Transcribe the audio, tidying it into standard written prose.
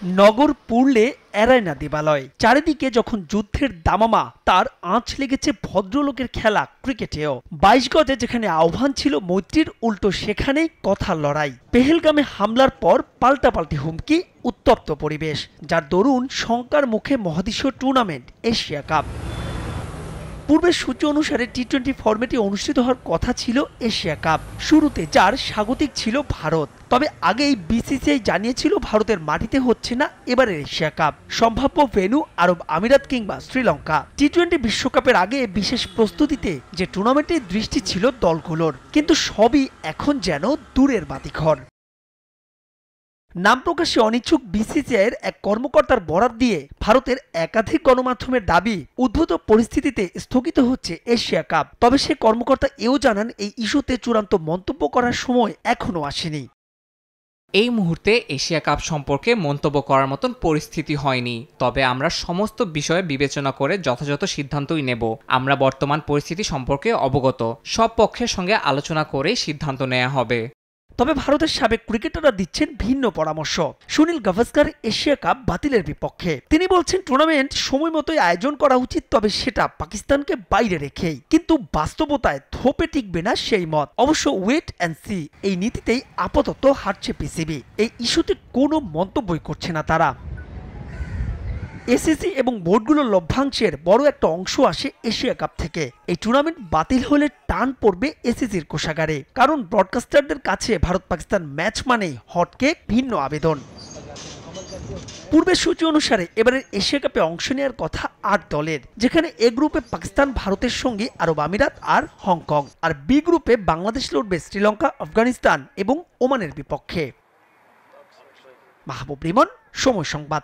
নগর পুড়লে এড়ায় না দেবালয়। চারিদিকে যখন যুদ্ধের দামামা, তার আঁচ লেগেছে ভদ্রলোকের খেলা ক্রিকেটেও। ২২ গজে যেখানে আহ্বান ছিল মৈত্রীর, উল্টো সেখানেই কথার লড়াই। পেহেলগামে হামলার পর পাল্টাপাল্টি হুমকি, উত্তপ্ত পরিবেশ, যার দরুন শঙ্কার মুখে মহাদেশীয় টুর্নামেন্ট এশিয়া কাপ। পূর্বের সূচি অনুসারে টি-20 ফরম্যাটে অনুষ্ঠিত হওয়ার কথা ছিল এশিয়া কাপ, শুরুতে যার স্বাগতিক ছিল ভারত। তবে আগেই বিসিসিআই জানিয়েছিল ভারতের মাটিতে হচ্ছে না এবারের এশিয়া কাপ, সম্ভাব্য ভেন্যু আরব আমিরাত কিংবা শ্রীলঙ্কা। টি-20 বিশ্বকাপের আগে বিশেষ প্রস্তুতিতে যে টুর্নামেন্টে দৃষ্টি ছিল দলগুলোর, কিন্তু সবই এখন যেন দূরের বাতিঘর। নাম প্রকাশে অনিচ্ছুক বিসিসিআইয়ের এক কর্মকর্তার বরাত দিয়ে ভারতের একাধিক গণমাধ্যমের দাবি, উদ্ভূত পরিস্থিতিতে স্থগিত হচ্ছে এশিয়া কাপ। তবে সে কর্মকর্তা এও জানান, এই ইস্যুতে চূড়ান্ত মন্তব্য করার সময় এখনো আসেনি। এই মুহূর্তে এশিয়া কাপ সম্পর্কে মন্তব্য করার মতন পরিস্থিতি হয়নি, তবে আমরা সমস্ত বিষয়ে বিবেচনা করে যথাযথ সিদ্ধান্তই নেব। আমরা বর্তমান পরিস্থিতি সম্পর্কে অবগত, সব পক্ষের সঙ্গে আলোচনা করে সিদ্ধান্ত নেওয়া হবে। তবে ভারতের সাবেক ক্রিকেটাররা দিচ্ছেন ভিন্ন পরামর্শ। সুনীল গাভাস্কার এশিয়া কাপ বাতিলের বিপক্ষে। তিনি বলছেন, টুর্নামেন্ট সময় মতোই আয়োজন করা উচিত, তবে সেটা পাকিস্তানকে বাইরে রেখেই। কিন্তু বাস্তবতায় থোপে টিকবে না সেই মত। অবশ্য ওয়েট অ্যান্ড সি এই নীতিতেই আপাতত হারছে পিসিবি। এই ইস্যুতে কোনো মন্তব্যই করছে না তারা। এসিসি এবং বোর্ডগুলোর লভ্যাংশের বড় একটা অংশ আসে এশিয়া কাপ থেকে। এই টুর্নামেন্ট বাতিল হলে টান পড়বে এসিসির কোষাগারে, কারণ ব্রডকাস্টারদের কাছে ভারত পাকিস্তান ম্যাচ মানেই হটকেক, ভিন্ন আবেদন। পূর্বের সূচি অনুসারে এবারের এশিয়া কাপে অংশ নেওয়ার কথা ৮ দলের, যেখানে এ গ্রুপে পাকিস্তান ভারতের সঙ্গে আরব আমিরাত আর হংকং, আর বি গ্রুপে বাংলাদেশ লড়বে শ্রীলঙ্কা, আফগানিস্তান এবং ওমানের বিপক্ষে। মাহবুব রিমন, সময় সংবাদ।